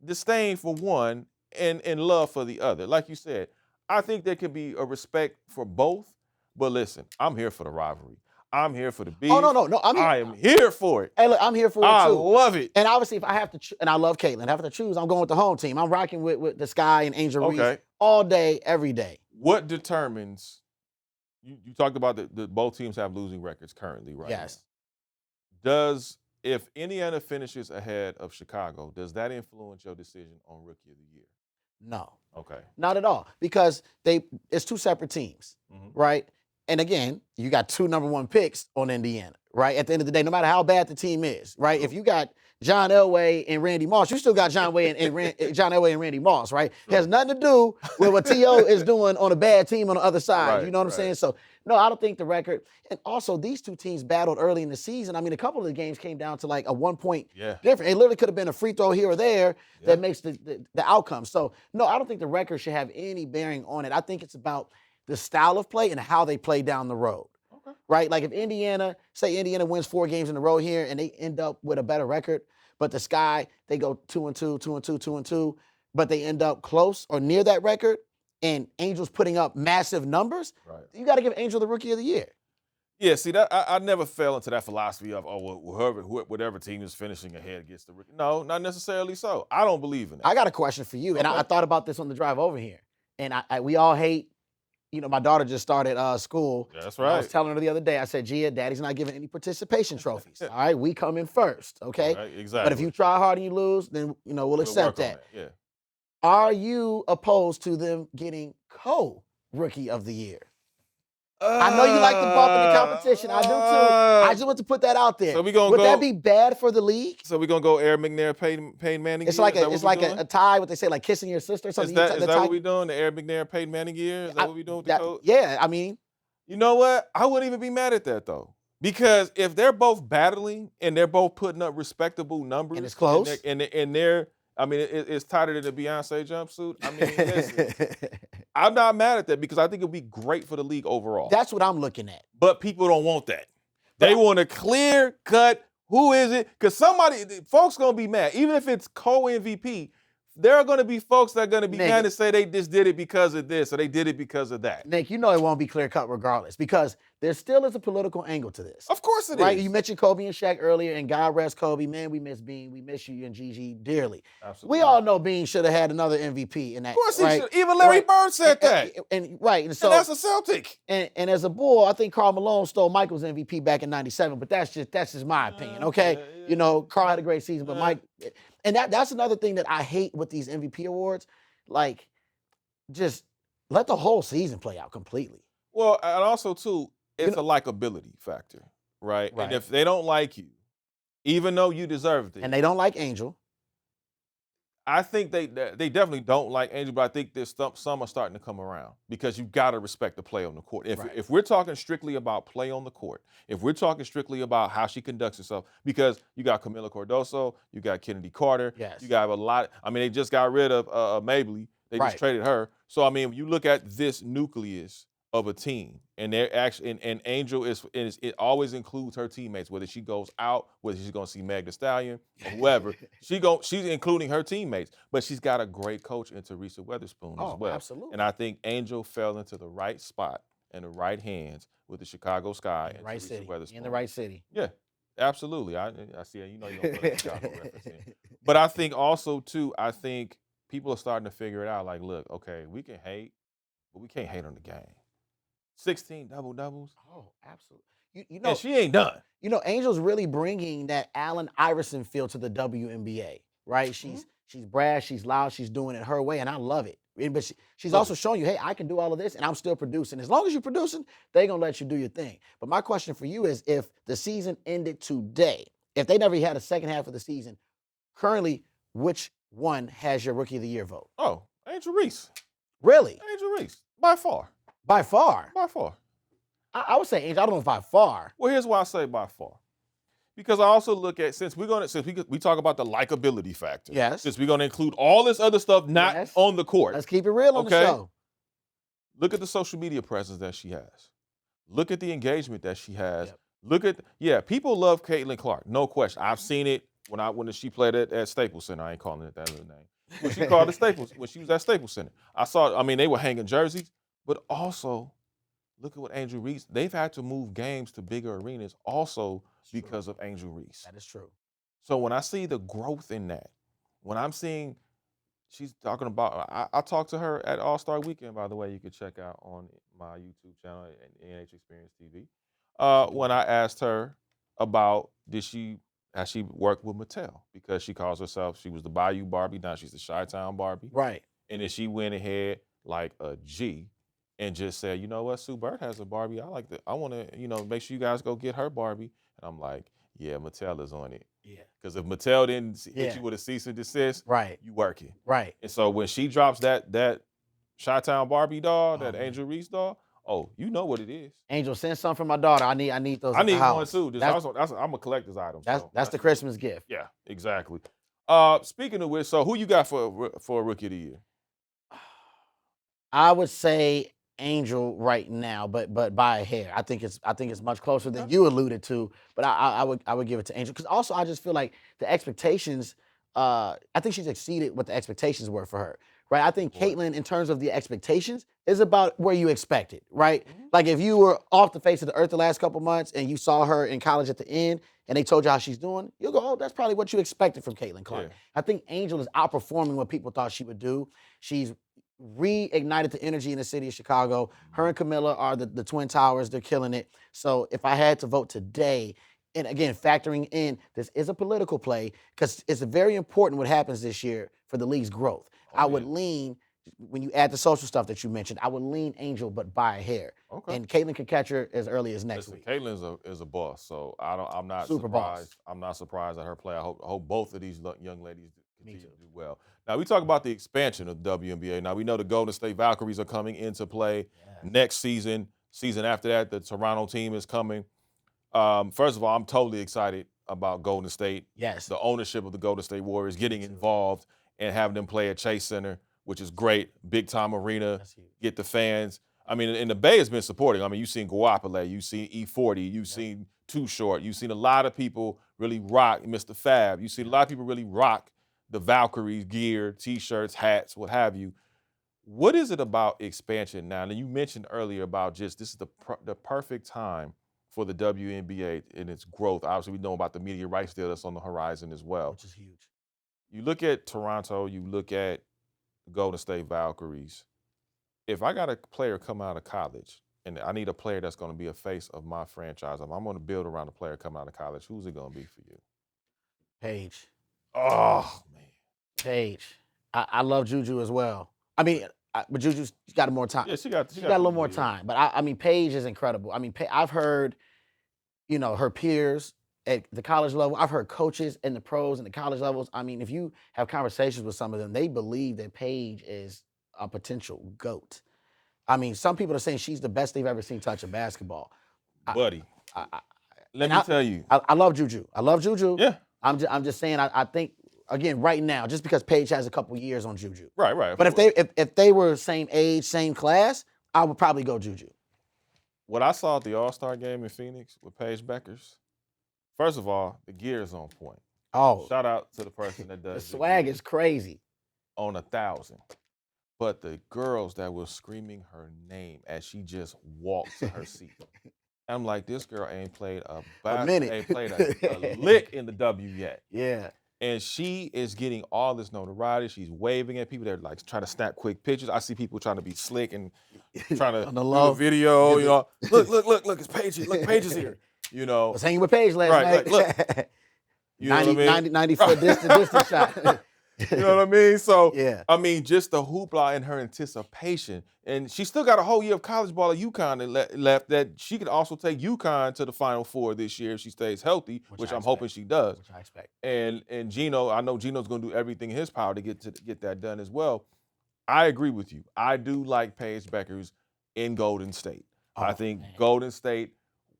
Speaker 1: disdain for one and love for the other. Like you said, I think there can be a respect for both. But listen, I'm here for the rivalry. I'm here for the beef.
Speaker 8: Oh, no.
Speaker 1: I am here for it.
Speaker 8: Hey, look, I'm here for it, too.
Speaker 1: I love it.
Speaker 8: And obviously, if I have to, and I love Caitlin, if I have to choose, I'm going with the home team. I'm rocking with the Sky and Angel Reese all day, every day.
Speaker 1: What determines, you talked about the both teams have losing records currently, right?
Speaker 8: Yes.
Speaker 1: If Indiana finishes ahead of Chicago, does that influence your decision on Rookie of the Year?
Speaker 8: No.
Speaker 1: Okay.
Speaker 8: Not at all. Because it's two separate teams, right? And again, you got two number one picks on Indiana, right? At the end of the day, no matter how bad the team is, right? If you got John Elway and Randy Moss, you still got John Elway and Randy Moss, right? It has nothing to do with what T.O. is doing on a bad team on the other side.
Speaker 1: Right,
Speaker 8: you know what I'm saying? So, no, I don't think the record. And also, these two teams battled early in the season. I mean, a couple of the games came down to like a 1 point difference. It literally could have been a free throw here or there that makes the outcome. So, no, I don't think the record should have any bearing on it. I think it's about the style of play and how they play down the road. Right? Like if Indiana wins 4 games in a row here and they end up with a better record, but the Sky, they go 2-2, 2-2, 2-2, but they end up close or near that record, and Angel's putting up massive numbers, you got to give Angel the Rookie of the Year.
Speaker 1: Yeah, see, that I never fell into that philosophy of, whatever team is finishing ahead gets the rookie. No, not necessarily so. I don't believe in that.
Speaker 8: I got a question for you, and I thought about this on the drive over here, and we all hate. You know, my daughter just started school.
Speaker 1: Yeah, that's right.
Speaker 8: I was telling her the other day, I said, Gia, Daddy's not giving any participation trophies. All right, we come in first, okay?
Speaker 1: Right, exactly.
Speaker 8: But if you try hard and you lose, then, we'll accept that.
Speaker 1: Yeah.
Speaker 8: Are you opposed to them getting co-Rookie of the Year? I know you like the bump in the competition. I do, too. I just want to put that out there.
Speaker 1: So
Speaker 8: Would that be bad for the league?
Speaker 1: So we're going to go Aaron McNair, Peyton Manning
Speaker 8: It's
Speaker 1: year?
Speaker 8: like a tie, what they say, like kissing your sister or something.
Speaker 1: Is that what we're doing, the Aaron McNair, Peyton Manning year? Is that what we're doing with the coach?
Speaker 8: Yeah, I mean.
Speaker 1: You know what? I wouldn't even be mad at that, though. Because if they're both battling and they're both putting up respectable numbers.
Speaker 8: And it's close.
Speaker 1: And they're it's tighter than the Beyonce jumpsuit. I mean, listen, I'm not mad at that because I think it'll be great for the league overall.
Speaker 8: That's what I'm looking at.
Speaker 1: But people don't want that. They want a clear cut. Who is it? Because folks going to be mad. Even if it's co-MVP, there are going to be folks that are going to be mad and say they just did it because of this or they did it because of that.
Speaker 8: Nick, you know it won't be clear cut regardless because there still is a political angle to this.
Speaker 1: Of course it is.
Speaker 8: Right? You mentioned Kobe and Shaq earlier, and God rest Kobe. Man, we miss Bean. We miss you and Gigi dearly.
Speaker 1: Absolutely.
Speaker 8: We all know Bean should have had another MVP in that.
Speaker 1: Of course he
Speaker 8: right?
Speaker 1: should. Even Larry Bird said that.
Speaker 8: And so
Speaker 1: that's a Celtic.
Speaker 8: And as a Bull, I think Karl Malone stole Michael's MVP back in '97, but that's just my opinion. Okay, you know, Karl had a great season, but Mike, and that's another thing that I hate with these MVP awards. Like, just let the whole season play out completely.
Speaker 1: Well, and also too, it's a likability factor, right? And if they don't like you, even though you deserved it,
Speaker 8: and they don't like Angel,
Speaker 1: I think they definitely don't like Angel, but I think there's some are starting to come around because you've got to respect the play on the court. If we're talking strictly about play on the court, if we're talking strictly about how she conducts herself, because you got Camila Cardoso, you got Kennedy Carter, you got a lot. I mean, they just got rid of Mabley. They just traded her. So I mean, when you look at this nucleus of a team, and they're actually and Angel it always includes her teammates, whether she goes out, whether she's gonna see Meg Thee Stallion or whoever, she's including her teammates, but she's got a great coach in Teresa Weatherspoon as well.
Speaker 8: Absolutely.
Speaker 1: And I think Angel fell into the right spot and the right hands with the Chicago Sky and
Speaker 8: right
Speaker 1: Teresa
Speaker 8: city.
Speaker 1: Weatherspoon.
Speaker 8: In the right city.
Speaker 1: Yeah, absolutely. I see. You know you don't put a Chicago reference in. But I think also too, I think people are starting to figure it out. Like, look, okay, we can hate, but we can't hate on the game. 16 double-doubles.
Speaker 8: Oh, absolutely. You know,
Speaker 1: and she ain't done.
Speaker 8: You know, Angel's really bringing that Allen Iverson feel to the WNBA, right? She's brash, she's loud, she's doing it her way, and I love it. But she's also showing you, hey, I can do all of this, and I'm still producing. As long as you're producing, they're going to let you do your thing. But my question for you is, if the season ended today, if they never had a second half of the season, currently, which one has your Rookie of the Year vote?
Speaker 1: Oh, Angel Reese.
Speaker 8: Really?
Speaker 1: Angel Reese, by far.
Speaker 8: By far?
Speaker 1: By far.
Speaker 8: I would say Angel. I don't know if by far.
Speaker 1: Well, here's why I say by far. Because I also look at, since we talk about the likability factor.
Speaker 8: Yes.
Speaker 1: Since we're going to include all this other stuff not on the court.
Speaker 8: Let's keep it real on the show.
Speaker 1: Look at the social media presence that she has. Look at the engagement that she has. Yep. People love Caitlin Clark, no question. I've seen it when she played at Staples Center. I ain't calling it that other name. When she called it Staples, when she was at Staples Center. They were hanging jerseys, but also look at what Angel Reese, they've had to move games to bigger arenas also because of Angel Reese.
Speaker 8: That is true.
Speaker 1: So when I see the growth in that, when I'm seeing, she's talking about, I talked to her at All-Star Weekend, by the way, you could check out on my YouTube channel at NH Experience TV. When I asked her about, has she worked with Mattel? Because she calls herself, she was the Bayou Barbie, now she's the Chi-Town Barbie.
Speaker 8: Right.
Speaker 1: And then she went ahead like a G and just said, you know what, Sue Bird has a Barbie. I want to, make sure you guys go get her Barbie. And I'm like, yeah, Mattel is on it.
Speaker 8: Yeah.
Speaker 1: Because if Mattel didn't hit you with a cease and desist, you working.
Speaker 8: Right.
Speaker 1: And so when she drops that Chi-Town Barbie doll, that Angel Reese doll, you know what it is.
Speaker 8: Angel, send some for my daughter. I need those.
Speaker 1: I need one
Speaker 8: house.
Speaker 1: too. I'm a collector's item.
Speaker 8: That's the Christmas gift.
Speaker 1: Yeah, exactly. Speaking of which, so who you got for Rookie of the Year?
Speaker 8: I would say Angel right now, but by a hair. I think it's much closer than you alluded to. But I would give it to Angel because also I just feel like the expectations. I think she's exceeded what the expectations were for her. Right. I think Caitlin, in terms of the expectations, is about where you expect it. Right. Mm-hmm. Like if you were off the face of the earth the last couple months and you saw her in college at the end and they told you how she's doing, you'll go, oh, that's probably what you expected from Caitlin Clark. Yeah. I think Angel is outperforming what people thought she would do. She's reignited the energy in the city of Chicago. Her and Camilla are the Twin Towers. They're killing it. So if I had to vote today, and again, factoring in, this is a political play because it's very important what happens this year for the league's growth. I would lean, when you add the social stuff that you mentioned, I would lean Angel, but by a hair. Okay. And Caitlin could catch her as early as next week.
Speaker 1: Caitlin is a boss, so I'm not
Speaker 8: Super
Speaker 1: surprised.
Speaker 8: Boss.
Speaker 1: I'm not surprised at her play. I hope both of these young ladies continue to do well. Now, we talk about the expansion of the WNBA. Now, we know the Golden State Valkyries are coming into play next season. Season after that, the Toronto team is coming. First of all, I'm totally excited about Golden State.
Speaker 8: Yes.
Speaker 1: The ownership of the Golden State Warriors getting involved and having them play at Chase Center, which is great. Big time arena, get the fans. I mean, and the Bay has been supporting. I mean, you've seen Guapale, you've seen E40, you've seen Too Short, you've seen a lot of people really rock Mr. Fab. You've seen a lot of people really rock the Valkyries gear, T-shirts, hats, what have you. What is it about expansion now? And you mentioned earlier about just this is the perfect time for the WNBA in its growth. Obviously, we know about the media rights deal that's on the horizon as well.
Speaker 8: Which is huge.
Speaker 1: You look at Toronto, you look at Golden State Valkyries. If I got a player come out of college and I need a player that's going to be a face of my franchise, if I'm going to build around a player coming out of college, who's it going to be for you?
Speaker 8: Paige.
Speaker 1: Oh, man.
Speaker 8: Paige. I love Juju as well. I mean, but Juju's got more time.
Speaker 1: Yeah, she got
Speaker 8: a little more time. But I mean, Paige is incredible. I mean, I've heard, her peers at the college level. I've heard coaches and the pros and the college levels. I mean, if you have conversations with some of them, they believe that Paige is a potential GOAT. I mean, some people are saying she's the best they've ever seen touch a basketball.
Speaker 1: Buddy, let me tell you.
Speaker 8: I love Juju. I love Juju.
Speaker 1: Yeah.
Speaker 8: I'm just saying, I think, again, right now, just because Paige has a couple years on Juju.
Speaker 1: Right.
Speaker 8: But if they were same age, same class, I would probably go Juju.
Speaker 1: What I saw at the All-Star game in Phoenix with Paige Beckers, first of all, the gear is on point.
Speaker 8: Oh.
Speaker 1: Shout out to the person that does
Speaker 8: the swag is crazy.
Speaker 1: On 1,000. But the girls that were screaming her name as she just walked to her seat. I'm like, this girl ain't played a lick in the W yet.
Speaker 8: Yeah.
Speaker 1: And she is getting all this notoriety. She's waving at people that are like trying to snap quick pictures. I see people trying to be slick and trying to do a video. Look, it's Paige. Look, Paige is here.
Speaker 8: I was hanging with Paige last night.
Speaker 1: Look. You know
Speaker 8: 90 foot distance shot.
Speaker 1: You know what I mean? So,
Speaker 8: yeah.
Speaker 1: I mean, just the hoopla and her anticipation. And she still got a whole year of college ball at UConn left that she could also take UConn to the Final Four this year if she stays healthy, which I'm hoping she does.
Speaker 8: Which I expect.
Speaker 1: And Gino, I know Gino's going to do everything in his power to get that done as well. I agree with you. I do like Paige Beckers in Golden State. I think Golden State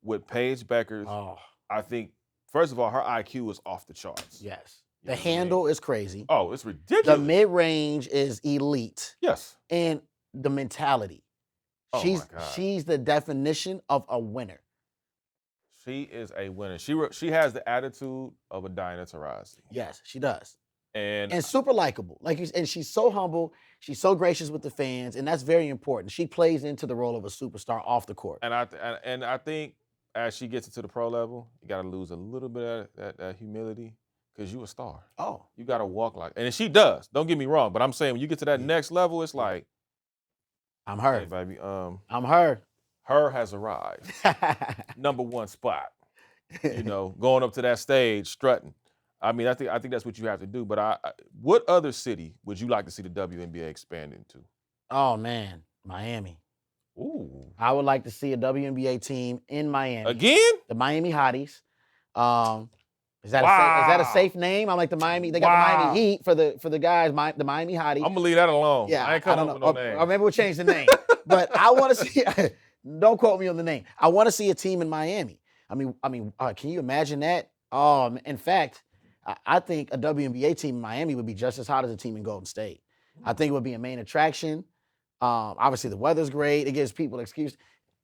Speaker 1: with Paige Beckers, I think, first of all, her IQ is off the charts.
Speaker 8: Yes. The handle is crazy.
Speaker 1: Oh, it's ridiculous.
Speaker 8: The mid-range is elite.
Speaker 1: Yes.
Speaker 8: And the mentality.
Speaker 1: Oh my God.
Speaker 8: She's the definition of a winner.
Speaker 1: She is a winner. She has the attitude of a Diana Taurasi.
Speaker 8: Yes, she does.
Speaker 1: And
Speaker 8: super likable. And she's so humble. She's so gracious with the fans, and that's very important. She plays into the role of a superstar off the court.
Speaker 1: And I think as she gets into the pro level, you got to lose a little bit of that humility. Because you a star.
Speaker 8: Oh.
Speaker 1: You got to walk like, and she does. Don't get me wrong. But I'm saying when you get to that next level, it's like,
Speaker 8: I'm her.
Speaker 1: Hey, baby.
Speaker 8: I'm her.
Speaker 1: Her has arrived. Number one spot. Going up to that stage, strutting. I mean, I think that's what you have to do. But what other city would you like to see the WNBA expand into?
Speaker 8: Oh man, Miami.
Speaker 1: Ooh.
Speaker 8: I would like to see a WNBA team in Miami.
Speaker 1: Again?
Speaker 8: The Miami Hotties. Is that a safe name? I'm like the Miami. They got the Miami Heat for the guys. The Miami Hotties.
Speaker 1: I'm gonna leave that alone.
Speaker 8: Yeah,
Speaker 1: I ain't coming up with no name.
Speaker 8: Or maybe we'll change the name. But I want to see. Don't quote me on the name. I want to see a team in Miami. I mean, can you imagine that? In fact, I think a WNBA team in Miami would be just as hot as a team in Golden State. I think it would be a main attraction. Obviously, the weather's great. It gives people an excuse.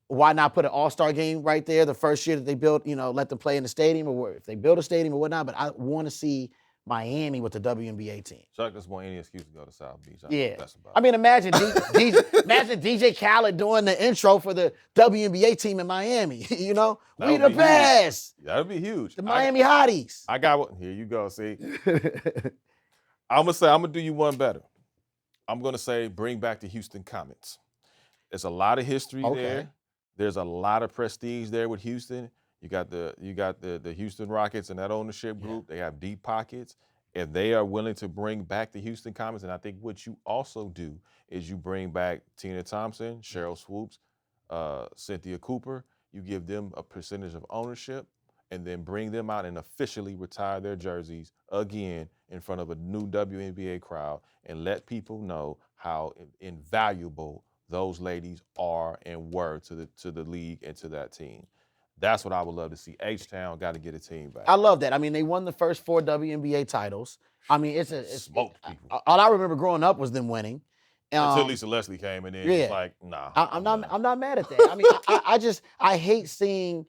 Speaker 8: Why not put an all-star game right there the first year that they built, let them play in the stadium or if they build a stadium or whatnot. But I want to see Miami with the WNBA team.
Speaker 1: Chuck doesn't want any excuse to go to South Beach.
Speaker 8: I mean, imagine DJ Khaled doing the intro for the WNBA team in Miami. We the best.
Speaker 1: That'd be huge.
Speaker 8: The Miami Hotties.
Speaker 1: I got one. Here you go, see. I'm gonna do you one better. I'm gonna say bring back the Houston Comets. There's a lot of history there. There's a lot of prestige there with Houston. You got the Houston Rockets and that ownership group. They have deep pockets. If they are willing to bring back the Houston Comets, and I think what you also do is you bring back Tina Thompson, Cheryl Swoops, Cynthia Cooper. You give them a percentage of ownership and then bring them out and officially retire their jerseys again in front of a new WNBA crowd and let people know how invaluable those ladies are and were to the league and to that team. That's what I would love to see. H-Town got to get a team back.
Speaker 8: I love that. I mean, they won the first 4 WNBA titles. I mean, it's
Speaker 1: smoked people.
Speaker 8: All I remember growing up was them winning.
Speaker 1: Until Lisa Leslie came in,
Speaker 8: yeah.
Speaker 1: it's like, nah.
Speaker 8: I'm not mad at that. I mean, I hate seeing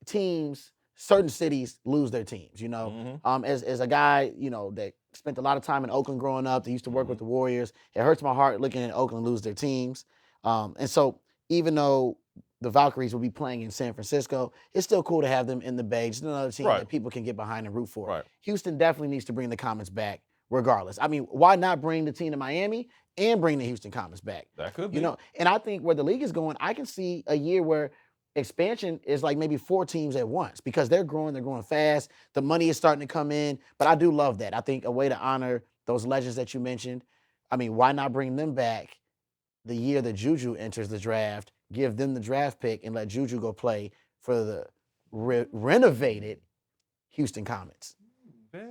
Speaker 8: teams, certain cities lose their teams. You know, as a guy, you know, that spent a lot of time in Oakland growing up, that used to work with the Warriors. It hurts my heart looking at Oakland lose their teams. And so even though the Valkyries will be playing in San Francisco, it's still cool to have them in the Bay. Just another team that people can get behind and root for.
Speaker 1: Right.
Speaker 8: Houston definitely needs to bring the Comets back regardless. I mean, why not bring the team to Miami and bring the Houston Comets back?
Speaker 1: That could be.
Speaker 8: You know, and I think where the league is going, I can see a year where expansion is like maybe 4 teams at once because they're growing fast. The money is starting to come in. But I do love that. I think a way to honor those legends that you mentioned. I mean, why not bring them back the year that Juju enters the draft, give them the draft pick, and let Juju go play for the renovated Houston Comets?
Speaker 1: Very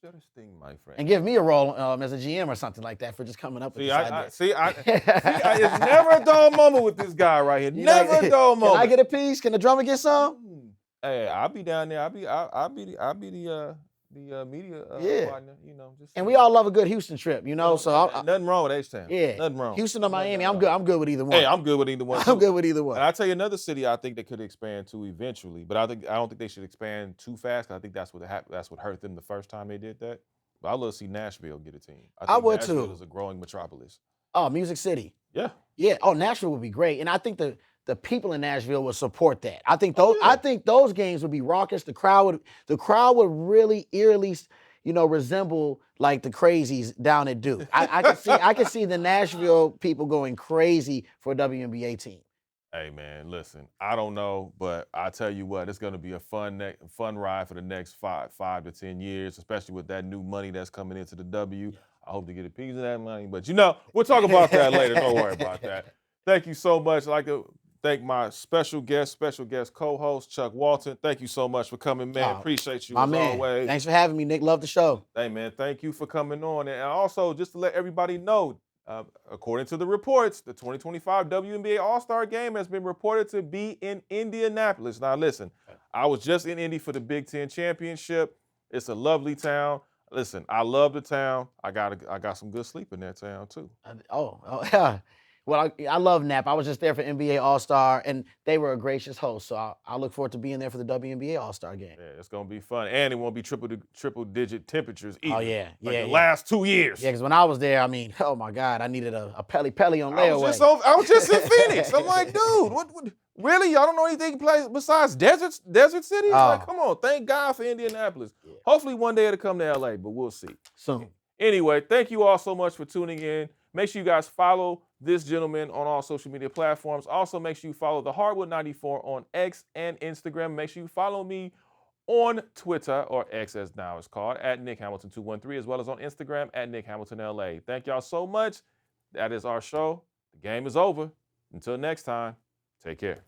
Speaker 1: interesting, my friend.
Speaker 8: And give me a role as a GM or something like that for just coming up with this idea.
Speaker 1: It's never a dull moment with this guy right here. Never a dull moment.
Speaker 8: Can I get a piece? Can the drummer get some?
Speaker 1: Hey, I'll be down there. I'll be the media partner. You know,
Speaker 8: and we all love a good Houston trip. You know, so
Speaker 1: nothing wrong with H-Town.
Speaker 8: Yeah,
Speaker 1: nothing wrong.
Speaker 8: Houston or Miami, I'm good. I'm good with either one.
Speaker 1: Hey, I'm good with either one.
Speaker 8: I'm good with either one.
Speaker 1: And I'll tell you another city I think they could expand to eventually, but I don't think they should expand too fast. 'Cause I think that's what hurt them the first time they did that. But I'd love to see Nashville get a team. I would
Speaker 8: too.
Speaker 1: Nashville is a growing metropolis.
Speaker 8: Oh, Music City.
Speaker 1: Yeah.
Speaker 8: Yeah. Oh, Nashville would be great, and I think the people in Nashville would support that. I think those games would be raucous. The crowd would really eerily, you know, resemble like the crazies down at Duke. I could see the Nashville people going crazy for a WNBA team.
Speaker 1: Hey man, listen, I don't know, but I tell you what, it's going to be a fun ride for the next 5 to 10 years, especially with that new money that's coming into the W. I hope to get a piece of that money, but you know, we'll talk about that later. Don't worry about that. Thank you so much. I'd like to thank my special guest co-host, Chuck Walton. Thank you so much for coming, man. Appreciate you as always.
Speaker 8: Thanks for having me, Nick. Love the show.
Speaker 1: Hey, man, thank you for coming on. And also, just to let everybody know, according to the reports, the 2025 WNBA All-Star Game has been reported to be in Indianapolis. Now, listen, I was just in Indy for the Big Ten Championship. It's a lovely town. Listen, I love the town. I got some good sleep in that town, too.
Speaker 8: Oh, yeah. Well, I love Napa. I was just there for NBA All-Star, and they were a gracious host. So I look forward to being there for the WNBA All-Star Game.
Speaker 1: Yeah, it's going to be fun. And it won't be triple-digit temperatures either.
Speaker 8: Oh, yeah.
Speaker 1: The last 2 years.
Speaker 8: Yeah, because when I was there, I mean, oh, my God, I needed a Pele on layaway.
Speaker 1: I was just in Phoenix. I'm like, dude, what really? Y'all don't know anything besides desert cities? Like, come on. Thank God for Indianapolis. Yeah. Hopefully one day it'll come to L.A., but we'll see.
Speaker 8: Soon.
Speaker 1: Anyway, thank you all so much for tuning in. Make sure you guys follow this gentleman on all social media platforms. Also, make sure you follow the Hardwood 94 on X and Instagram. Make sure you follow me on Twitter, or X as now it's called, at Nick Hamilton 213, as well as on Instagram at Nick Hamilton LA. Thank y'all so much. That is our show. The game is over. Until next time, take care.